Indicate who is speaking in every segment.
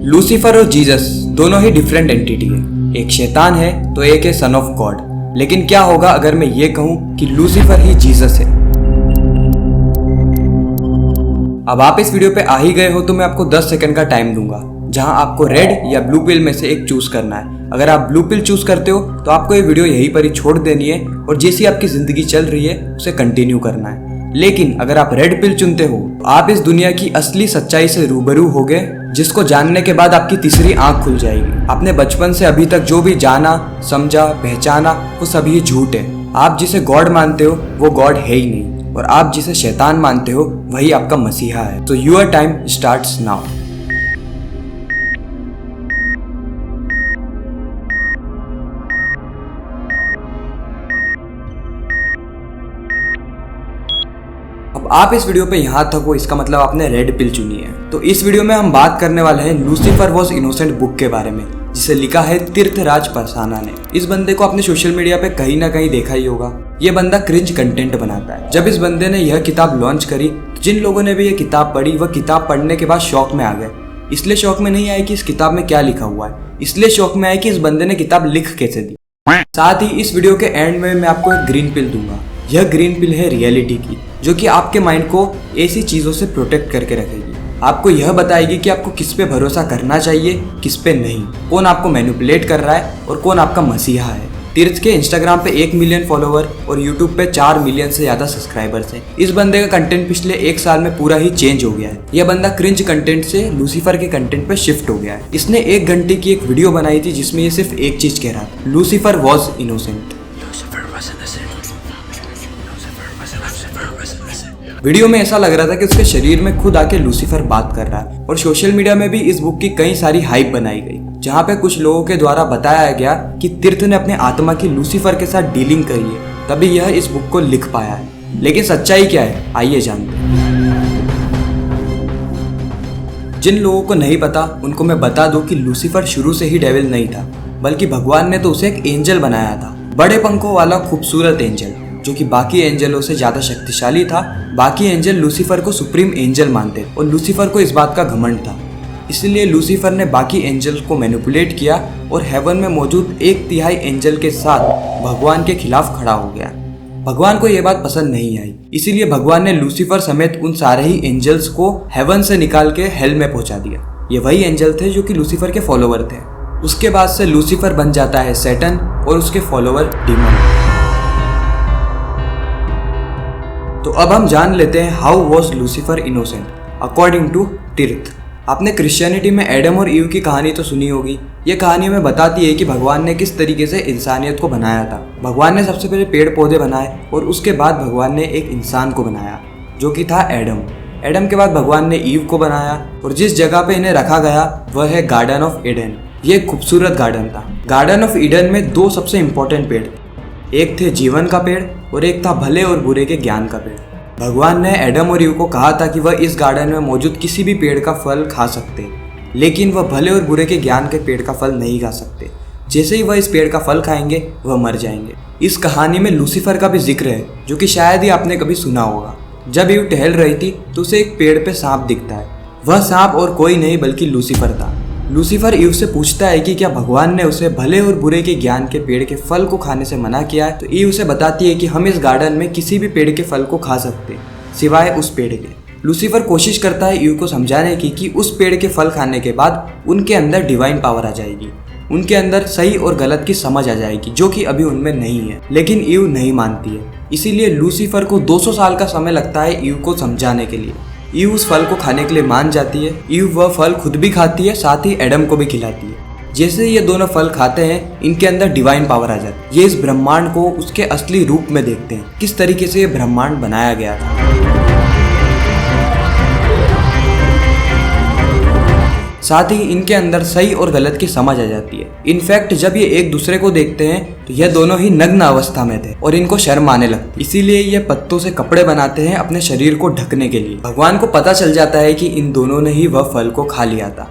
Speaker 1: Lucifer और Jesus दोनों ही different entity है। एक शैतान है तो एक है सन ऑफ गॉड। लेकिन क्या होगा अगर मैं ये कहूं कि लूसीफर ही जीसस है। अब आप इस वीडियो पे आ ही गए हो तो मैं आपको 10 सेकंड का टाइम दूंगा, जहां आपको रेड या ब्लू पिल में से एक चूज करना है। अगर आप ब्लू पिल चूज करते हो तो आपको ये वीडियो यहीं पर ही छोड़ देनी है और जैसी आपकी जिंदगी चल रही है उसे कंटिन्यू करना है। लेकिन अगर आप रेड पिल चुनते हो तो आप इस दुनिया की असली सच्चाई से रूबरू होगे, जिसको जानने के बाद आपकी तीसरी आंख खुल जाएगी। आपने बचपन से अभी तक जो भी जाना, समझा, पहचाना वो सभी झूठ है। आप जिसे गॉड मानते हो वो गॉड है ही नहीं, और आप जिसे शैतान मानते हो वही आपका मसीहा है। तो योर टाइम स्टार्ट्स नाउ। अब आप इस वीडियो पे यहाँ तक हो, इसका मतलब आपने रेड पिल चुनी है। तो इस वीडियो में हम बात करने वाले हैं लूसीफर वॉज इनोसेंट बुक के बारे में, जिसे लिखा है तीर्थराज परसाना ने। इस बंदे को आपने सोशल मीडिया पे कहीं ना कहीं देखा ही होगा। ये बंदा क्रिंज कंटेंट बनाता है। जब इस बंदे ने यह किताब लॉन्च करी तो जिन लोगों ने भी यह किताब पढ़ी वह किताब पढ़ने के बाद शौक में आ गए। इसलिए शौक में नहीं आए कि इस किताब में क्या लिखा हुआ है, इसलिए शौक में आए कि इस बंदे ने किताब लिख कैसे दी। साथ ही इस वीडियो के एंड में मैं आपको एक ग्रीन पिल दूंगा। यह ग्रीन पिल है रियलिटी की, जो कि आपके माइंड को ऐसी चीजों से प्रोटेक्ट करके रखेगी। आपको यह बताएगी कि आपको किस पे भरोसा करना चाहिए, किस पे नहीं, कौन आपको मैनिपुलेट कर रहा है और कौन आपका मसीहा है। तीर्थ के इंस्टाग्राम पे 1 मिलियन फॉलोवर और यूट्यूब पे 4 मिलियन से ज्यादा सब्सक्राइबर्स हैं। इस बंदे का कंटेंट पिछले 1 साल में पूरा ही चेंज हो गया है। यह बंदा क्रिंज कंटेंट से लूसीफर के कंटेंट पे शिफ्ट हो गया है। इसने 1 घंटे की एक वीडियो बनाई थी जिसमें ये सिर्फ एक चीज कह रहा था, लूसीफर वॉज इनोसेंट। वीडियो में ऐसा लग रहा था कि उसके शरीर में खुद आके लूसीफर बात कर रहा है। और सोशल मीडिया में भी इस बुक की कई सारी हाइप बनाई गई, जहाँ पे कुछ लोगों के द्वारा बताया गया कि तीर्थ ने अपने आत्मा की लूसीफर के साथ डीलिंग करी है, तभी यह इस बुक को लिख पाया है। लेकिन सच्चाई क्या है, आइए जानते हैं। जिन लोगों को नहीं पता उनको मैं बता दूं कि लूसीफर शुरू से ही डेविल नहीं था, बल्कि भगवान ने तो उसे एक एंजल बनाया था। बड़े पंखों वाला खूबसूरत एंजल, जो कि बाकी एंजलों से ज्यादा शक्तिशाली था। बाकी एंजल लूसीफर को सुप्रीम एंजल मानते और लूसीफर को इस बात का घमंड था। इसलिए लूसीफर ने बाकी एंजल को मैनिपुलेट किया और हेवन में मौजूद 1/3 एंजल के साथ भगवान के खिलाफ खड़ा हो गया। भगवान को यह बात पसंद नहीं आई, इसीलिए भगवान ने लूसीफर समेत उन सारे ही एंजल्स को हेवन से निकाल के हेल में पहुंचा दिया। ये वही एंजल थे जो कि लूसीफर के फॉलोवर थे। उसके बाद से लूसीफर बन जाता है सैटन और उसके फॉलोवर डीमन। तो अब हम जान लेते हैं how was Lucifer innocent according to Tirth. आपने क्रिश्चियनिटी में एडम और ईव की कहानी तो सुनी होगी। ये कहानी हमें बताती है कि भगवान ने किस तरीके से इंसानियत को बनाया था। भगवान ने सबसे पहले पेड़ पौधे बनाए और उसके बाद भगवान ने एक इंसान को बनाया, जो कि था एडम। एडम के बाद भगवान ने ईव को बनाया और जिस जगह पे इन्हें रखा गया वह है गार्डन ऑफ ईडन। ये एक खूबसूरत गार्डन था। गार्डन ऑफ ईडन में 2 सबसे इंपॉर्टेंट पेड़ थे। एक थे जीवन का पेड़ और एक था भले और बुरे के ज्ञान का पेड़। भगवान ने एडम और ईव को कहा था कि वह इस गार्डन में मौजूद किसी भी पेड़ का फल खा सकते, लेकिन वह भले और बुरे के ज्ञान के पेड़ का फल नहीं खा सकते। जैसे ही वह इस पेड़ का फल खाएंगे वह मर जाएंगे। इस कहानी में लूसीफर का भी जिक्र है, जो कि शायद ही आपने कभी सुना होगा। जब ईव टहल रही थी तो उसे एक पेड़ पे सांप दिखता है। वह सांप और कोई नहीं बल्कि लूसीफर था। लूसीफर ईव से पूछता है कि क्या भगवान ने उसे भले और बुरे के ज्ञान के पेड़ के फल को खाने से मना किया है। तो ईव उसे बताती है कि हम इस गार्डन में किसी भी पेड़ के फल को खा सकते सिवाय उस पेड़ के। लूसीफर कोशिश करता है ईव को समझाने की कि उस पेड़ के फल खाने के बाद उनके अंदर डिवाइन पावर आ जाएगी, उनके अंदर सही और गलत की समझ आ जाएगी, जो कि अभी उनमें नहीं है। लेकिन ईव नहीं मानती है, इसीलिए लूसीफर को 200 साल का समय लगता है ईव को समझाने के लिए। ईव उस फल को खाने के लिए मान जाती है। ईव वह फल खुद भी खाती है, साथ ही एडम को भी खिलाती है। जैसे ये दोनों फल खाते हैं, इनके अंदर डिवाइन पावर आ जाती है। ये इस ब्रह्मांड को उसके असली रूप में देखते हैं, किस तरीके से ये ब्रह्मांड बनाया गया था। साथ ही इनके अंदर सही और गलत की समझ आ जाती है। इनफैक्ट जब ये एक दूसरे को देखते हैं तो यह दोनों ही नग्न अवस्था में थे और इनको शर्म आने लगती, इसीलिए ये पत्तों से कपड़े बनाते हैं अपने शरीर को ढकने के लिए। भगवान को पता चल जाता है कि इन दोनों ने ही वह फल को खा लिया था,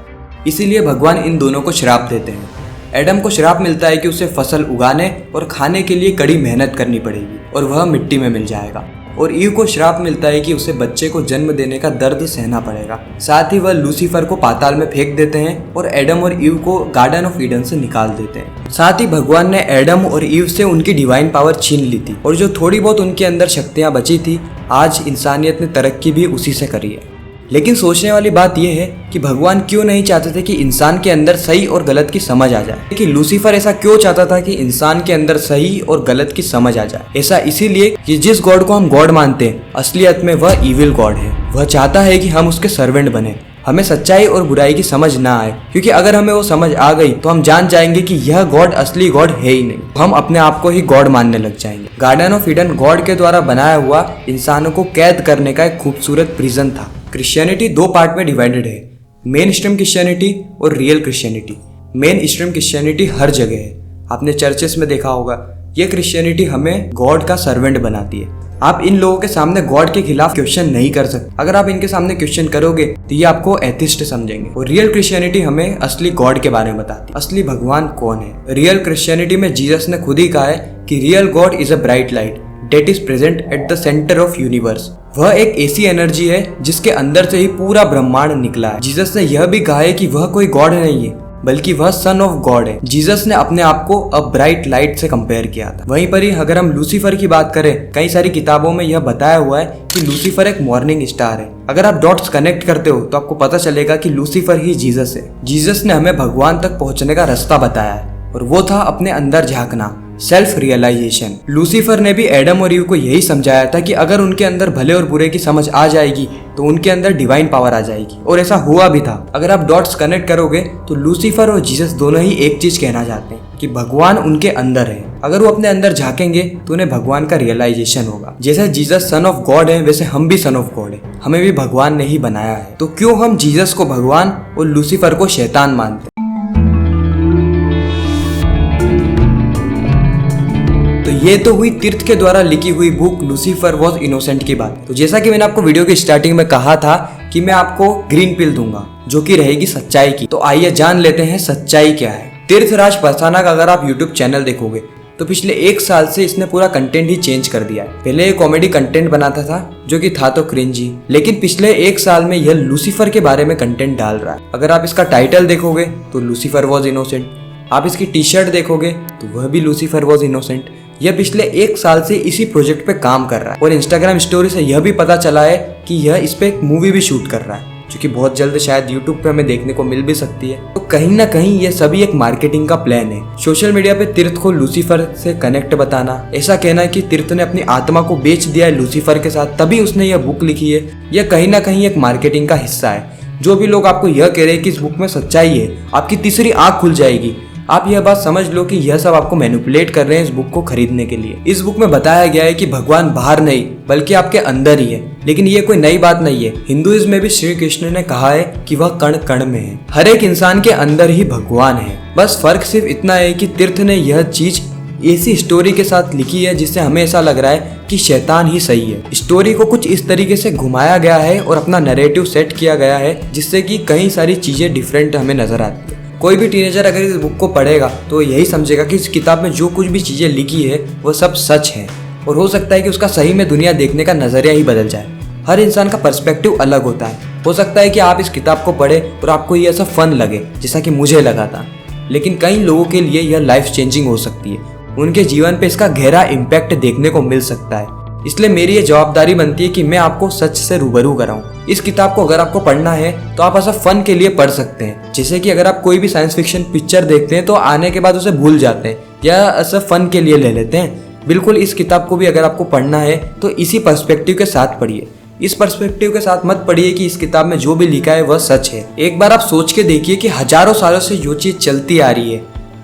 Speaker 1: इसीलिए भगवान इन दोनों को श्राप देते हैं। एडम को श्राप मिलता है कि उसे फसल उगाने और खाने के लिए कड़ी मेहनत करनी पड़ेगी और वह मिट्टी में मिल जाएगा। और ईव को श्राप मिलता है कि उसे बच्चे को जन्म देने का दर्द सहना पड़ेगा। साथ ही वह लूसीफर को पाताल में फेंक देते हैं और एडम और ईव को गार्डन ऑफ ईडन से निकाल देते हैं। साथ ही भगवान ने एडम और ईव से उनकी डिवाइन पावर छीन ली थी और जो थोड़ी बहुत उनके अंदर शक्तियां बची थी, आज इंसानियत ने तरक्की भी उसी से करी है। लेकिन सोचने वाली बात यह है कि भगवान क्यों नहीं चाहते थे कि इंसान के अंदर सही और गलत की समझ आ जाए, कि लूसीफर ऐसा क्यों चाहता था कि इंसान के अंदर सही और गलत की समझ आ जाए। ऐसा इसीलिए कि जिस गॉड को हम गॉड मानते हैं, असलियत में वह इविल गॉड है। वह चाहता है कि हम उसके सर्वेंट बने, हमें सच्चाई और बुराई की समझ ना आए, क्योंकि अगर हमें वो समझ आ गई तो हम जान जाएंगे कि यह गॉड असली गॉड है ही नहीं। हम अपने आप को ही गॉड मानने लग जाएंगे। गार्डन ऑफ ईडन गॉड के द्वारा बनाया हुआ इंसानों को कैद करने का एक खूबसूरत प्रिजन था। क्रिश्चियनिटी दो पार्ट में डिवाइडेड है, मेन स्ट्रीम क्रिश्चियनिटी और real Christianity. Main stream Christianity हर जगह है, आपने चर्चेस में देखा होगा। यह क्रिश्चियनिटी हमें गॉड का सर्वेंट बनाती है। आप इन लोगों के सामने गॉड के खिलाफ क्वेश्चन नहीं कर सकते। अगर आप इनके सामने क्वेश्चन करोगे तो ये आपको एथिस्ट समझेंगे। और रियल क्रिश्चियनिटी हमें असली गॉड के बारे में बताती है, असली भगवान कौन है। रियल क्रिश्चियनिटी में जीसस ने खुद ही कहा है कि real God is a bright light that is present at the center of universe। वह एक ऐसी एनर्जी है जिसके अंदर से ही पूरा ब्रह्मांड निकला है। जीसस ने यह भी कहा है कि वह कोई गॉड नहीं है, बल्कि वह सन ऑफ गॉड है। जीसस ने अपने आप को अ ब्राइट लाइट से कंपेयर किया था। वहीं पर ही अगर हम लूसीफर की बात करें, कई सारी किताबों में यह बताया हुआ है कि लूसीफर एक मॉर्निंग स्टार है। अगर आप डॉट्स कनेक्ट करते हो तो आपको पता चलेगा कि लूसीफर ही जीसस है। जीसस ने हमें भगवान तक पहुंचने का रास्ता बताया है और वो था अपने अंदर झांकना, सेल्फ रियलाइजेशन। लूसीफर ने भी एडम और ईव को यही समझाया था कि अगर उनके अंदर भले और बुरे की समझ आ जाएगी तो उनके अंदर डिवाइन पावर आ जाएगी, और ऐसा हुआ भी था। अगर आप डॉट्स कनेक्ट करोगे तो लूसीफर और जीसस दोनों ही एक चीज कहना चाहते हैं कि भगवान उनके अंदर है। अगर वो अपने अंदर झांकेंगे तो उन्हें भगवान का रियलाइजेशन होगा। जैसे जीसस सन ऑफ गॉड है, वैसे हम भी सन ऑफ गॉड है। हमें भी भगवान ने ही बनाया है। तो क्यों हम जीसस को भगवान और लूसीफर को शैतान मानते हैं? ये तो हुई तीर्थ के द्वारा लिखी हुई बुक लूसीफर वॉज इनोसेंट की बात। तो जैसा कि मैंने आपको वीडियो की स्टार्टिंग में कहा था कि मैं आपको ग्रीन पिल दूंगा जो कि रहेगी सच्चाई की। तो आइए जान लेते हैं सच्चाई क्या है। तीर्थराज परसाना का अगर आप यूट्यूब चैनल देखोगे तो पिछले 1 साल से इसने पूरा कंटेंट ही चेंज कर दिया है। पहले ये कॉमेडी कंटेंट बनाता था जो कि था तो क्रिंजी, लेकिन पिछले 1 साल में यह लूसीफर के बारे में कंटेंट डाल रहा है। अगर आप इसका टाइटल देखोगे तो लूसीफर वॉज इनोसेंट, आप इसकी टी शर्ट देखोगे तो वह भी लूसीफर वॉज इनोसेंट। यह पिछले 1 साल से इसी प्रोजेक्ट पे काम कर रहा है और इंस्टाग्राम स्टोरी से यह भी पता चला है कि यह इस पे एक मूवी भी शूट कर रहा है, जो कि बहुत जल्द शायद यूट्यूब पे हमें देखने को मिल भी सकती है। तो कहीं ना कहीं यह सभी एक मार्केटिंग का प्लान है। सोशल मीडिया पे तीर्थ को लूसीफर से कनेक्ट बताना, ऐसा कहना कि तीर्थ ने अपनी आत्मा को बेच दिया है लूसीफर के साथ, तभी उसने यह बुक लिखी है। यह कहीं ना कहीं एक मार्केटिंग का हिस्सा है। जो भी लोग आपको यह कह रहे हैं कि इस बुक में सच्चाई है, आपकी तीसरी आंख खुल जाएगी। आप यह बात समझ लो कि यह सब आपको मैनिपुलेट कर रहे हैं इस बुक को खरीदने के लिए। इस बुक में बताया गया है कि भगवान बाहर नहीं बल्कि आपके अंदर ही है। लेकिन ये कोई नई बात नहीं है। हिंदुइज्म में भी श्री कृष्ण ने कहा है कि वह कण कण में है। हर एक इंसान के अंदर ही भगवान है। बस फर्क सिर्फ इतना है कि तीर्थ ने यह चीज ऐसी स्टोरी के साथ लिखी है जिससे हमें ऐसा लग रहा है कि शैतान ही सही है। स्टोरी को कुछ इस तरीके से घुमाया गया है और अपना नैरेटिव सेट किया गया है जिससे कि कई सारी चीजें डिफरेंट हमें नजर आती है। कोई भी टीनेजर अगर इस बुक को पढ़ेगा तो यही समझेगा कि इस किताब में जो कुछ भी चीज़ें लिखी है वो सब सच है, और हो सकता है कि उसका सही में दुनिया देखने का नज़रिया ही बदल जाए। हर इंसान का पर्सपेक्टिव अलग होता है। हो सकता है कि आप इस किताब को पढ़े और आपको ये ऐसा फन लगे जैसा कि मुझे लगा था, लेकिन कई लोगों के लिए यह लाइफ चेंजिंग हो सकती है। उनके जीवन पे इसका गहरा इम्पैक्ट देखने को मिल सकता है। इसलिए मेरी ये जवाबदारी बनती है कि मैं आपको सच से रूबरू कराऊं। इस किताब को अगर आपको पढ़ना है तो आप ऐसा फन के लिए पढ़ सकते हैं। जैसे कि अगर आप कोई भी साइंस फिक्शन पिक्चर देखते हैं तो आने के बाद उसे भूल जाते हैं या ऐसा फन के लिए ले लेते हैं। बिल्कुल इस किताब को भी अगर आपको पढ़ना है तो इसी पर्सपेक्टिव के साथ पढ़िए। इस पर्सपेक्टिव के साथ मत पढ़िए कि इस किताब में जो भी लिखा है वह सच है। एक बार आप सोच के देखिए कि हजारों सालों से जो चीज़ चलती आ रही है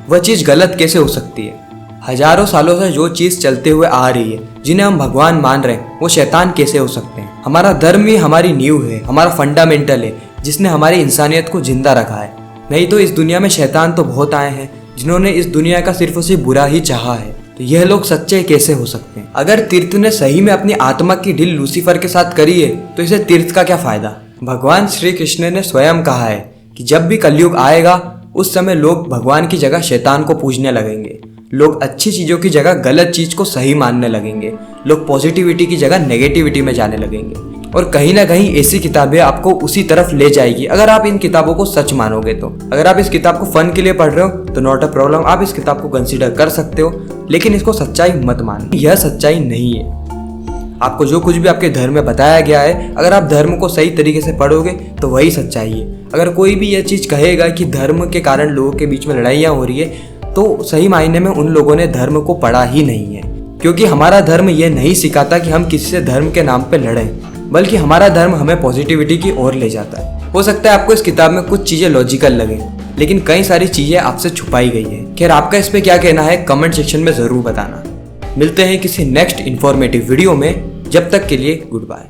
Speaker 1: वह चीज़ गलत कैसे हो सकती है। हजारों सालों से जो चीज चलते हुए आ रही है, जिन्हें हम भगवान मान रहे हैं, वो शैतान कैसे हो सकते हैं। हमारा धर्म ही हमारी नींव है, हमारा फंडामेंटल है, जिसने हमारी इंसानियत को जिंदा रखा है। नहीं तो इस दुनिया में शैतान तो बहुत आए हैं जिन्होंने इस दुनिया का सिर्फ और सिर्फ बुरा ही चाहा है। तो यह लोग सच्चे कैसे हो सकते हैं। अगर तीर्थ ने सही में अपनी आत्मा की डील लूसीफर के साथ करी है तो इसे तीर्थ का क्या फायदा। भगवान श्री कृष्ण ने स्वयं कहा है कि जब भी कलयुग आएगा उस समय लोग भगवान की जगह शैतान को पूजने लगेंगे। लोग अच्छी चीज़ों की जगह गलत चीज़ को सही मानने लगेंगे। लोग पॉजिटिविटी की जगह नेगेटिविटी में जाने लगेंगे। और कहीं ना कहीं ऐसी किताबें आपको उसी तरफ ले जाएगी अगर आप इन किताबों को सच मानोगे तो। अगर आप इस किताब को फन के लिए पढ़ रहे हो तो नॉट अ प्रॉब्लम, आप इस किताब को कंसीडर कर सकते हो, लेकिन इसको सच्चाई मत मानो। यह सच्चाई नहीं है। आपको जो कुछ भी आपके धर्म में बताया गया है, अगर आप धर्म को सही तरीके से पढ़ोगे तो वही सच्चाई है। अगर कोई भी यह चीज़ कहेगा कि धर्म के कारण लोगों के बीच में लड़ाइयाँ हो रही है, तो सही मायने में उन लोगों ने धर्म को पढ़ा ही नहीं है। क्योंकि हमारा धर्म ये नहीं सिखाता कि हम किसी से धर्म के नाम पे लड़ें, बल्कि हमारा धर्म हमें पॉजिटिविटी की ओर ले जाता है। हो सकता है आपको इस किताब में कुछ चीज़ें लॉजिकल लगे, लेकिन कई सारी चीज़ें आपसे छुपाई गई है। खैर, आपका इस पे क्या कहना है कमेंट सेक्शन में ज़रूर बताना। मिलते हैं किसी नेक्स्ट इन्फॉर्मेटिव वीडियो में, जब तक के लिए गुड बाय।